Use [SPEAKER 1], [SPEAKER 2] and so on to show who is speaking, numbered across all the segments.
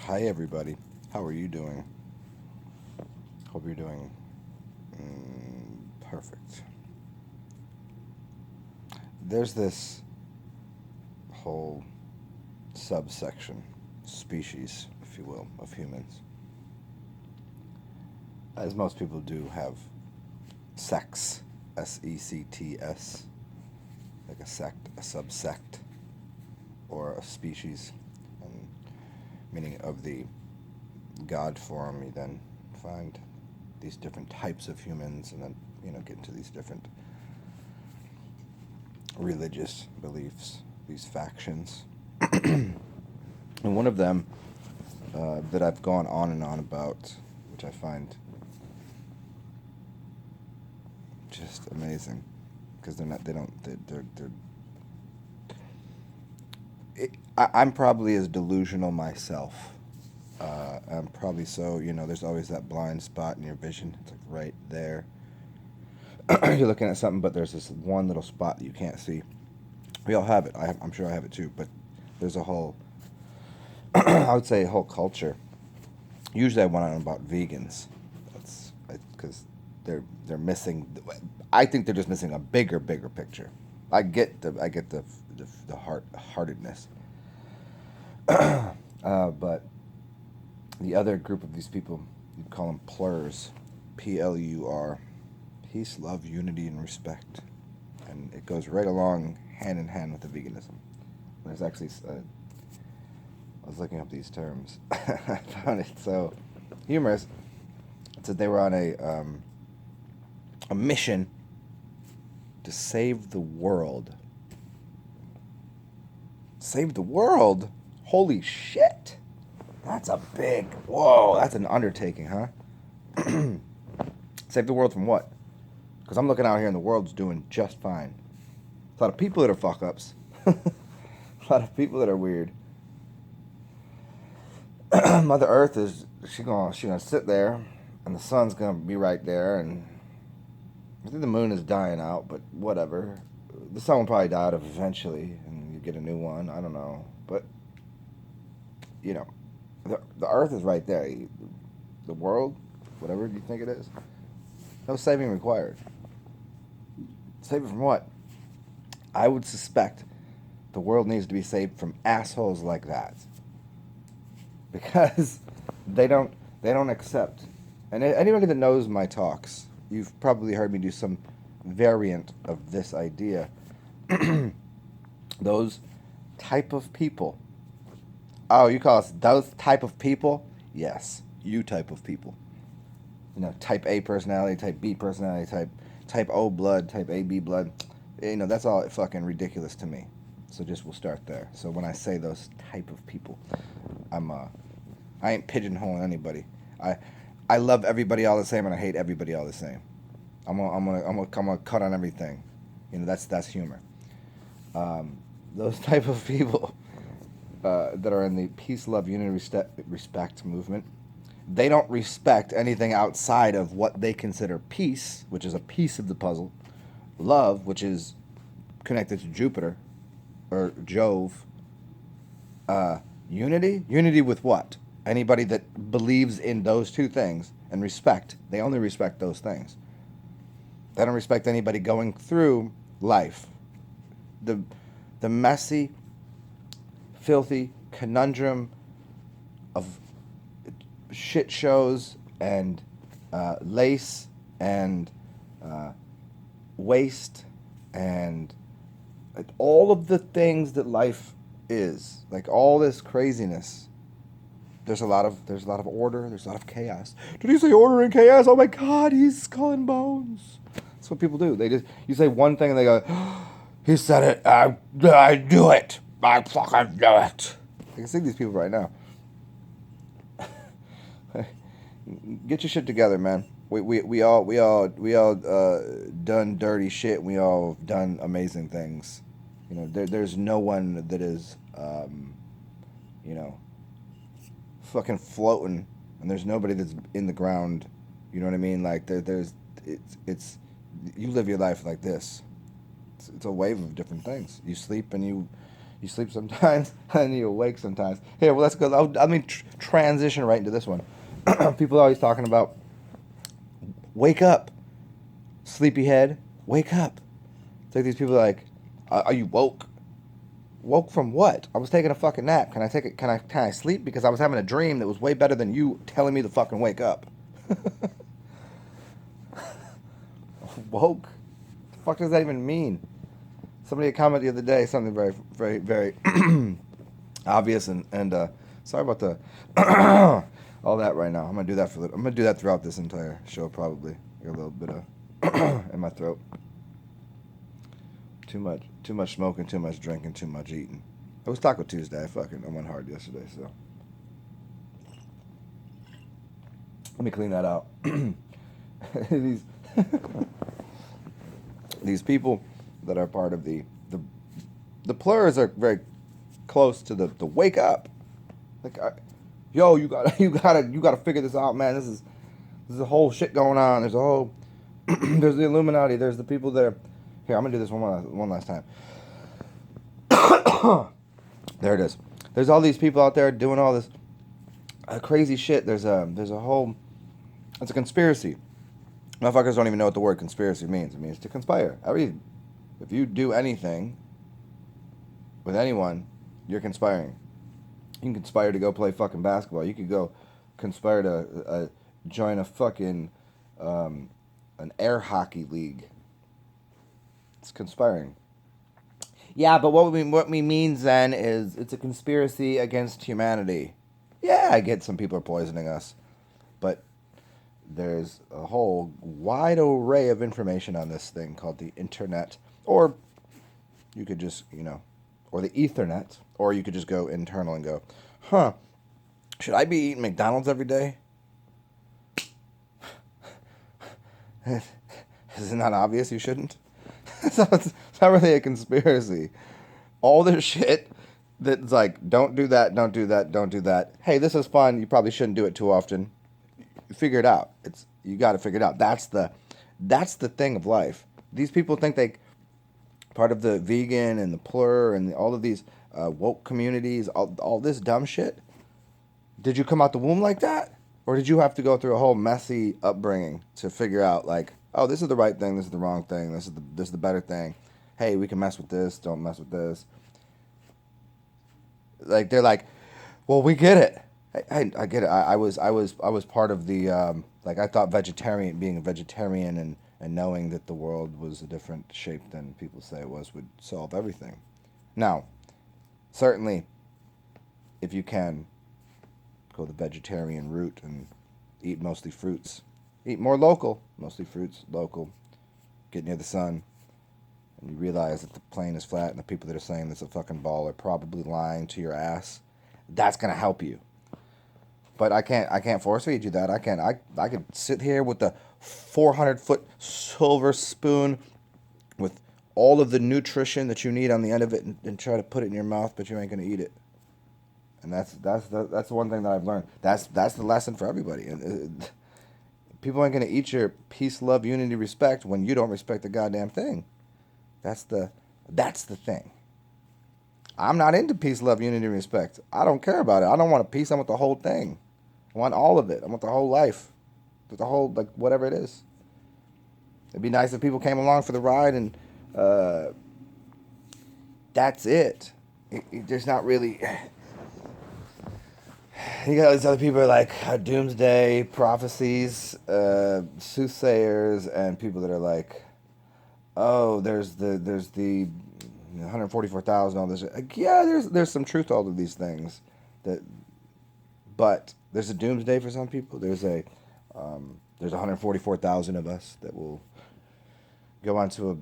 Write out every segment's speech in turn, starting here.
[SPEAKER 1] Hi, everybody. How are you doing? Hope you're doing perfect. There's this whole subsection, species, if you will, of humans. As most people do have sects, sects, like a sect, a subsect, or a species, and meaning of the God form. You then find these different types of humans, and then get into these different religious beliefs, these factions. And one of them that I've gone on and on about, which I find just amazing, because they're not, they don't, they're I'm probably as delusional myself. I'm probably so, there's always that blind spot in your vision. It's like right there. You're looking at something, but there's this one little spot that you can't see. We all have it. I'm sure I have it too. But there's a whole, I would say, a whole culture. Usually, I went on about vegans. That's because they're missing. I think they're just missing a bigger picture. I get the heartedness, but the other group of these people, you'd call them PLURs, PLUR, peace, love, unity, and respect, and it goes right along hand in hand with the veganism. There's actually, I was looking up these terms. I found it so humorous. It said they were on a mission to save the world. Save the world? Holy shit! That's a big, whoa, that's an undertaking, huh? Save the world from what? Because I'm looking out here and the world's doing just fine. A lot of people that are fuck ups. A lot of people that are weird. Mother Earth she gonna sit there, and the sun's gonna be right there, and I think the moon is dying out, but whatever. The sun will probably die out eventually, and you get a new one. I don't know, but you know, the Earth is right there. The world, whatever you think it is, no saving required. Saving from what? I would suspect the world needs to be saved from assholes like that, because they don't accept. And anybody that knows my talks, you've probably heard me do some variant of this idea. Those type of people. Oh, you call us those type of people? Yes, you type of people. Type A personality, type B personality, type O blood, type AB blood. That's all fucking ridiculous to me. So just we'll start there. So when I say those type of people, I ain't pigeonholing anybody. I love everybody all the same, and I hate everybody all the same. I'm gonna cut on everything. That's humor. Those type of people that are in the peace, love, unity, respect movement, they don't respect anything outside of what they consider peace, which is a piece of the puzzle. Love, which is connected to Jupiter or Jove. Unity with what? Anybody that believes in those two things, and respect, they only respect those things. They don't respect anybody going through life. The messy, filthy conundrum of shit shows and lace and waste and all of the things that life is, like all this craziness. There's a lot of order. There's a lot of chaos. Did he say order and chaos? Oh my God, he's skull and bones. That's what people do. You say one thing and they go, he said it. I do it. I fucking do it. I can see these people right now. Get your shit together, man. We all done dirty shit. We all done amazing things. There's no one that is you know fucking floating, and there's nobody that's in the ground. You know what I mean? Like it's you live your life like this. It's a wave of different things. You sleep and you You sleep sometimes, and you awake sometimes. Here, well, let's go. Let me transition right into this one. People are always talking about, wake up, sleepyhead, wake up. It's like these people are like, are you woke? Woke from what? I was taking a fucking nap. Can I take it? Can I sleep? Because I was having a dream that was way better than you telling me to fucking wake up. Woke? The fuck does that even mean? Somebody commented the other day something very, very, very obvious and sorry about the all that right now. I'm gonna do that I'm gonna do that throughout this entire show probably. Got a little bit of in my throat. Too much smoking, too much drinking, too much eating. It was Taco Tuesday. I went hard yesterday, so let me clean that out. these these people that are part of the PLURs are very close to the wake up. Like, yo, you gotta figure this out, man. There's a whole shit going on. There's a whole there's the Illuminati. There's the people there. Here, I'm gonna do this one last time. There it is. There's all these people out there doing all this crazy shit. There's a whole. It's a conspiracy. Motherfuckers don't even know what the word conspiracy means. It means to conspire. If you do anything with anyone, you're conspiring. You can conspire to go play fucking basketball. You could go conspire to join a fucking an air hockey league. It's conspiring. Yeah, but what we means then is it's a conspiracy against humanity. Yeah, I get some people are poisoning us, but there's a whole wide array of information on this thing called the internet, or you could just, or the Ethernet, or you could just go internal and go, should I be eating McDonald's every day? Is it not obvious you shouldn't? So it's not really a conspiracy. All this shit that's like, don't do that, don't do that, don't do that. Hey, this is fun. You probably shouldn't do it too often. Figure it out. You got to figure it out. That's the thing of life. These people think they part of the vegan and the PLUR and all of these woke communities, all this dumb shit. Did you come out the womb like that? Or did you have to go through a whole messy upbringing to figure out, like, oh, this is the right thing, this is the wrong thing, this is the better thing. Hey, we can mess with this, don't mess with this. Like, they're like, well, we get it. I get it. I was part of the I thought being a vegetarian and knowing that the world was a different shape than people say it was would solve everything. Now, certainly, if you can go the vegetarian route and eat mostly fruits, eat more local, mostly fruits, local, get near the sun, and you realize that the plane is flat and the people that are saying it's a fucking ball are probably lying to your ass, that's gonna help you. But I can't force feed you that. I could sit here with the 400-foot silver spoon with all of the nutrition that you need on the end of it and try to put it in your mouth, but you ain't gonna eat it. And that's the one thing that I've learned. That's the lesson for everybody. And people ain't gonna eat your peace, love, unity, respect when you don't respect the goddamn thing. That's the thing. I'm not into peace, love, unity, respect. I don't care about it. I don't want a piece. I want the whole thing. I want all of it. I want the whole life. The whole, whatever it is. It'd be nice if people came along for the ride and that's it. There's not really... You got these other people are like doomsday prophecies, soothsayers, and people that are like, oh, there's the 144,000, all this. Like, yeah, there's some truth to all of these things, but there's a doomsday for some people. There's 144,000 of us that will go onto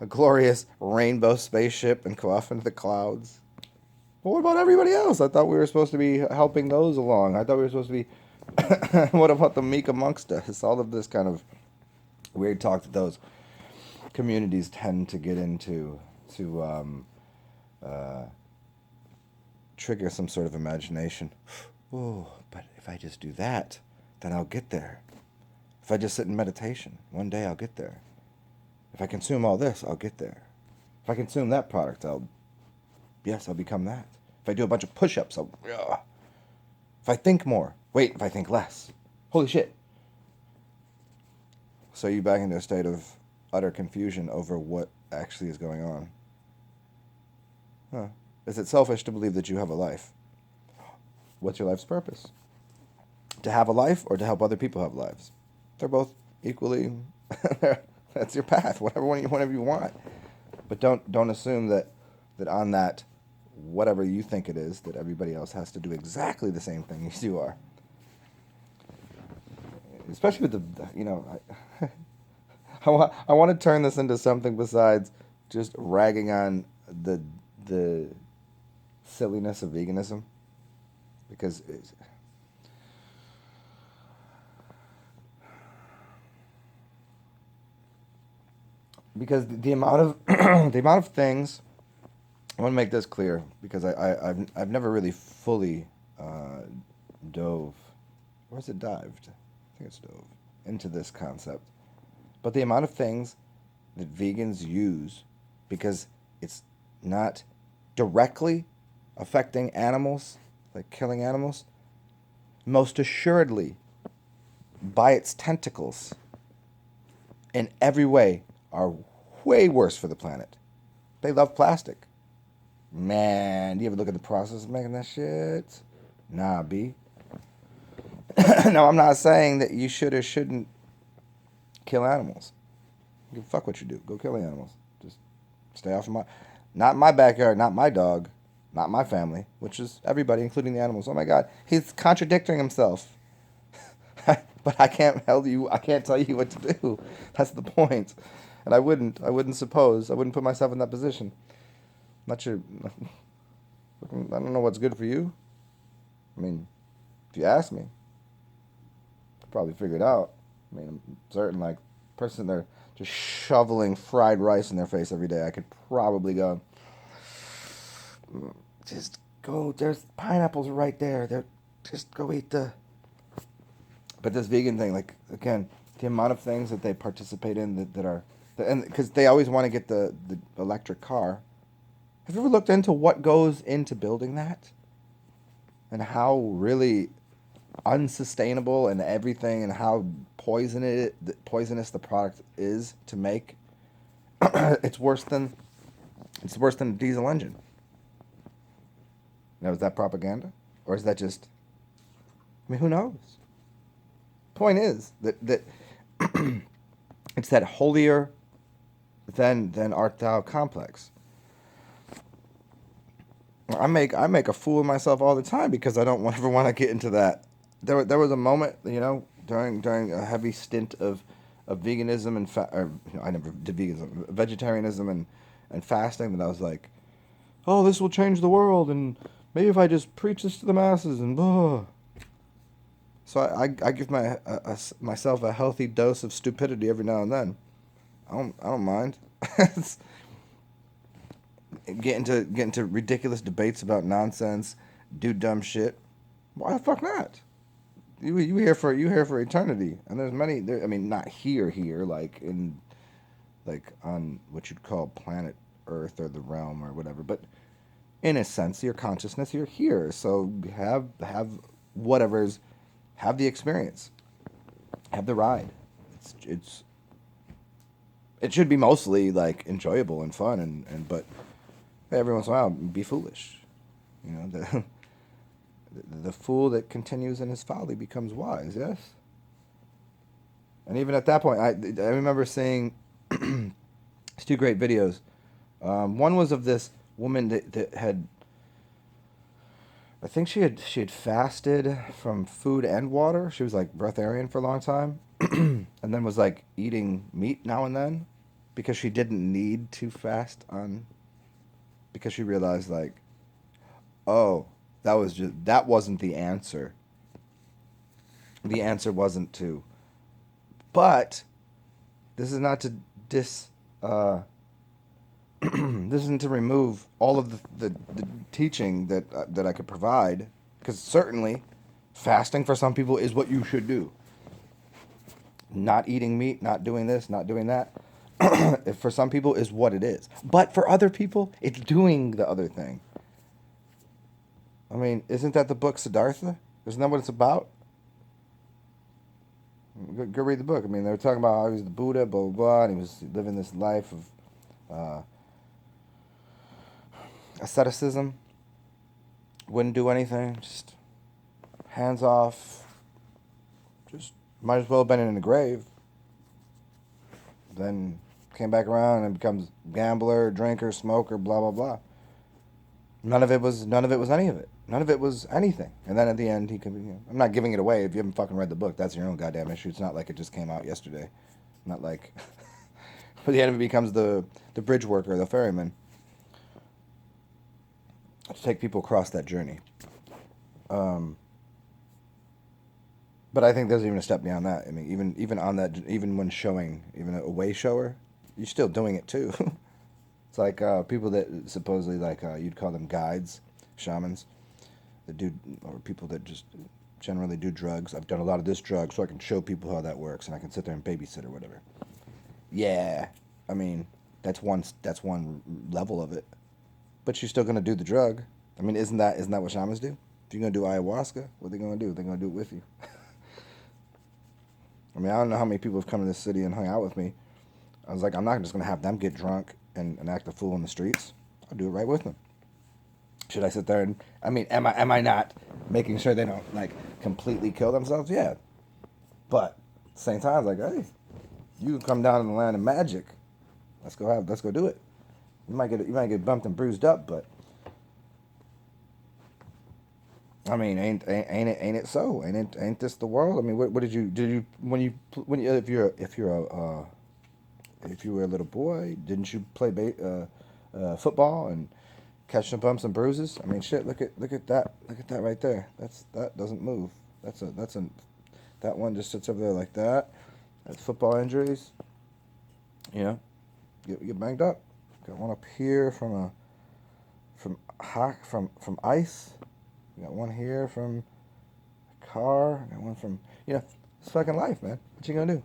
[SPEAKER 1] a glorious rainbow spaceship and go off into the clouds. Well, what about everybody else? I thought we were supposed to be helping those along. I thought we were supposed to be... What about the meek amongst us? All of this kind of weird talk that those communities tend to get into to trigger some sort of imagination. Oh, but if I just do that, then I'll get there. If I just sit in meditation, one day I'll get there. If I consume all this, I'll get there. If I consume that product, I'll Yes, I'll become that. If I do a bunch of push-ups, I'll... Ugh. If I think more. Wait, if I think less. Holy shit. So you back into a state of utter confusion over what actually is going on. Huh. Is it selfish to believe that you have a life? What's your life's purpose? To have a life or to help other people have lives? They're both equally... That's your path, whatever you want. But don't assume that on that, whatever you think it is, that everybody else has to do exactly the same thing as you are. Especially with I want to turn this into something besides just ragging on the silliness of veganism, because the amount of the amount of things. I want to make this clear because I've never really fully dove, or is it dived? I think it's dove into this concept. But the amount of things that vegans use, because it's not directly affecting animals, like killing animals, most assuredly, by its tentacles, in every way, are way worse for the planet. They love plastic. Man, do you ever look at the process of making that shit? Nah, B. No, I'm not saying that you should or shouldn't kill animals. You fuck what you do. Go kill the animals. Just stay off of not my backyard, not my dog, not my family, which is everybody, including the animals. Oh my God, he's contradicting himself. But I can't tell you what to do. That's the point. And I wouldn't put myself in that position. Not sure. I don't know what's good for you. I mean, if you ask me, I'd probably figure it out. I mean, I'm certain, like, person there just shoveling fried rice in their face every day, I could probably go, just go, there's pineapples right there. Just go eat the... But this vegan thing, like, again, the amount of things that they participate in that are... And because they always want to get the electric car. Have you ever looked into what goes into building that? And how really unsustainable and everything, and how poisonous the product is to make? It's worse than a diesel engine. Now, is that propaganda? Or is that just... I mean, who knows? Point is that it's that holier than art thou complex. I make a fool of myself all the time because I don't ever want to get into that. There was a moment, during a heavy stint of veganism and I never did veganism, vegetarianism and fasting, that I was like, oh, this will change the world, and maybe if I just preach this to the masses and blah. So I give myself a healthy dose of stupidity every now and then. I don't mind. Get into ridiculous debates about nonsense, do dumb shit. Why the fuck not? You here for eternity, and there's many there. I mean, not here like on what you'd call planet Earth or the realm or whatever, but in a sense, your consciousness, you're here. So have whatever's, have the experience, have the ride. It should be mostly like enjoyable and fun, but every once in a while, be foolish. The fool that continues in his folly becomes wise. Yes. And even at that point, I remember seeing these two great videos. One was of this woman that had, I think she had fasted from food and water. She was like breatharian for a long time, and then was like eating meat now and then because she didn't need to fast because she realized, like, oh, that wasn't the answer. The answer wasn't to. But this is not to this isn't to remove all of the teaching that I could provide, because certainly fasting for some people is what you should do. Not eating meat, not doing this, not doing that, for some people is what it is. But for other people, it's doing the other thing. I mean, isn't that the book Siddhartha? Isn't that what it's about? Go read the book. I mean, they were talking about how he was the Buddha, blah, blah, blah, and he was living this life of uh, asceticism. Wouldn't do anything, just hands off. Just might as well have been in the grave. Then came back around and becomes gambler, drinker, smoker, blah blah blah. None of it was any of it. None of it was anything. And then at the end, he could. I'm not giving it away. If you haven't fucking read the book, that's your own goddamn issue. It's not like it just came out yesterday. Not like. But the end of it becomes the bridge worker, the ferryman, to take people across that journey. But I think there's even a step beyond that. I mean, even on that, even when showing, even a way shower, you're still doing it too. It's like people that supposedly you'd call them guides, shamans, that do, or people that just generally do drugs. I've done a lot of this drug, so I can show people how that works, and I can sit there and babysit or whatever. Yeah, I mean that's one level of it, but you're still gonna do the drug. I mean, isn't that what shamans do? If you're gonna do ayahuasca, what are they gonna do? They're gonna do it with you. I mean, I don't know how many people have come to this city and hung out with me. I was like, I'm not just gonna have them get drunk and act a fool in the streets. I'll do it right with them. Should I sit there and I mean, am I not making sure they don't completely kill themselves? Yeah, but at the same time, it's like, hey, you can come down to the land of magic. Let's go do it. You might get bumped and bruised up, but I mean, ain't it so? Ain't this the world? I mean, what did you if you were a little boy, didn't you play football and catch some bumps and bruises? I mean, shit. Look at that. Look at that right there. That doesn't move. That one just sits over there like that. That's football injuries. You know, get banged up. Got one up here from ice. We got one here from a car. Got one from it's fucking life, man. What you gonna do?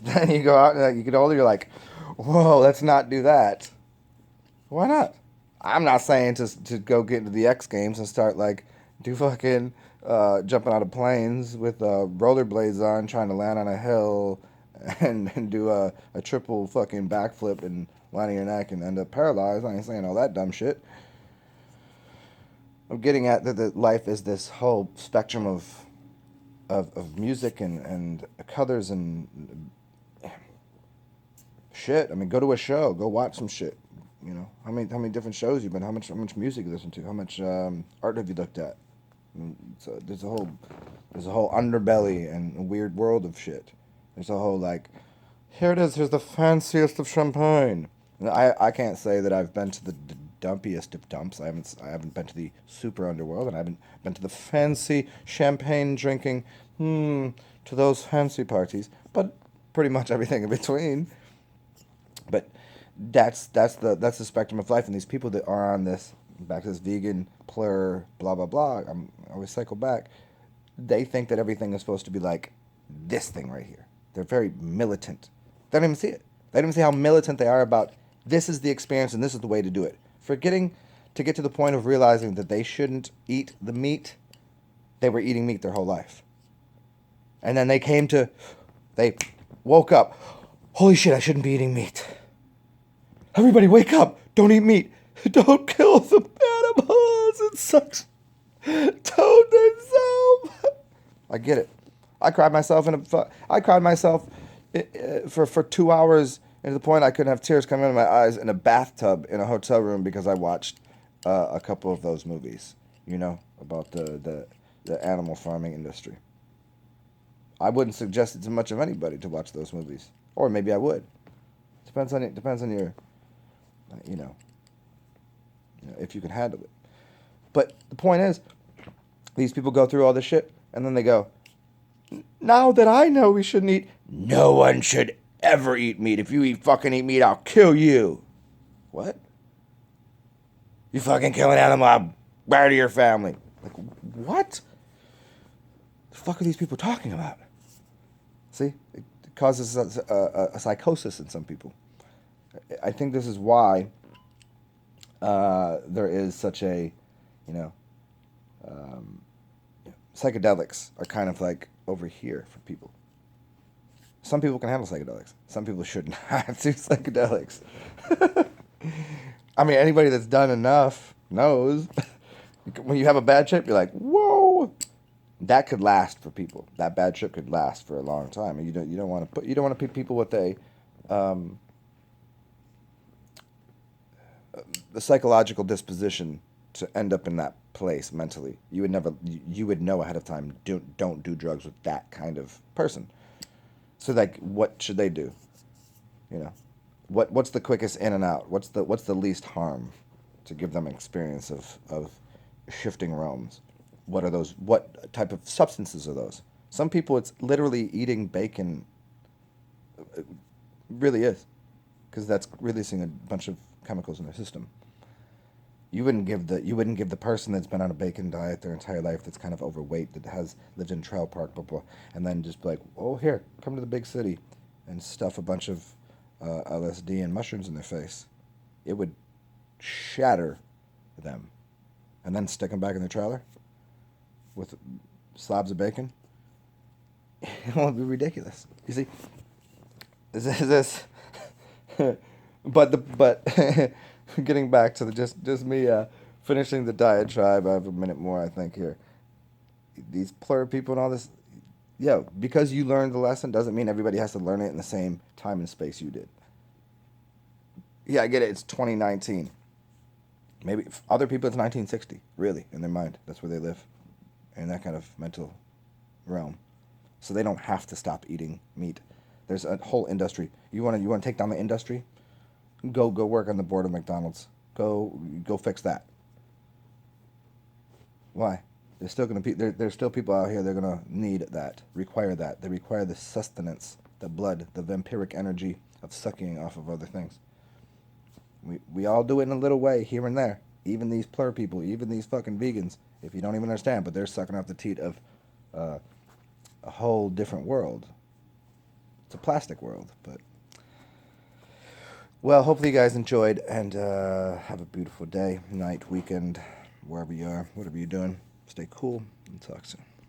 [SPEAKER 1] Then you go out and you get older. You're like, whoa, let's not do that. Why not? I'm not saying to go get into the X Games and start do fucking jumping out of planes with rollerblades on, trying to land on a hill and do a triple fucking backflip and land on your neck and end up paralyzed. I ain't saying all that dumb shit. I'm getting at that life is this whole spectrum of music and colors and shit. I mean, go to a show, go watch some shit. You know, how many different shows you've been? How much music you listen to? How much art have you looked at? I mean, so there's a whole underbelly and a weird world of shit. There's a whole here it is. Here's the fanciest of champagne. And I can't say that I've been to the dumpiest of dumps. I haven't been to the super underworld, and I haven't been to the fancy champagne drinking to those fancy parties. But pretty much everything in between. But that's the spectrum of life, and these people that are on this back to this vegan PLUR blah blah blah. I always cycle back. They think that everything is supposed to be like this thing right here. They're very militant. They don't even see it. They don't even see how militant they are about this is the experience and this is the way to do it. Forgetting to get to the point of realizing that they shouldn't eat the meat. They were eating meat their whole life. And then they woke up. Holy shit, I shouldn't be eating meat. Everybody wake up. Don't eat meat. Don't kill the animals. It sucks. Told themselves. I get it. I cried myself for 2 hours to the point I couldn't have tears coming out of my eyes in a bathtub in a hotel room because I watched a couple of those movies, about the animal farming industry. I wouldn't suggest it to much of anybody to watch those movies, or maybe I would. Depends on your, if you can handle it. But the point is, these people go through all this shit, and then they go, now that I know we shouldn't eat, no one should ever eat meat. If you fucking eat meat, I'll kill you. What? You fucking kill an animal, I'll murder your family. What? The fuck are these people talking about? See? It causes a psychosis in some people. I think this is why there is such a You know, um, psychedelics are kind of like over here for people. Some people can handle psychedelics. Some people should not do psychedelics. I mean, anybody that's done enough knows. When you have a bad trip, you're like, whoa. That could last for people. That bad trip could last for a long time. And you don't want to put people with um, a psychological disposition to end up in that place mentally. You would know ahead of time. Don't do drugs with that kind of person. So like, what should they do? You know, what's the quickest in and out? What's the least harm to give them an experience of shifting realms? What are those? What type of substances are those? Some people, it's literally eating bacon. It really is, because that's releasing a bunch of chemicals in their system. You wouldn't give the person that's been on a bacon diet their entire life, that's kind of overweight, that has lived in Trail Park, blah, blah, and then just be like, oh, here, come to the big city, and stuff a bunch of LSD and mushrooms in their face. It would shatter them, and then stick them back in their trailer with slabs of bacon. It would be ridiculous. You see, this but getting back to the just me finishing the diatribe. I have a minute more, I think, here. These plur people and all this, yeah, because you learned the lesson doesn't mean everybody has to learn it in the same time and space you did. Yeah, I get it. It's 2019. Maybe other people it's 1960. Really, in their mind, that's where they live, in that kind of mental realm. So they don't have to stop eating meat. There's a whole industry. You want to take down the industry? Go work on the board of McDonald's. Go fix that. Why? There's still gonna be there's still people out here. They're gonna need that, require that. They require the sustenance, the blood, the vampiric energy of sucking off of other things. We all do it in a little way here and there. Even these plur people, even these fucking vegans, if you don't even understand, but they're sucking off the teat of uh, a whole different world. It's a plastic world, but well, hopefully you guys enjoyed, and have a beautiful day, night, weekend, wherever you are, whatever you're doing. Stay cool and talk soon.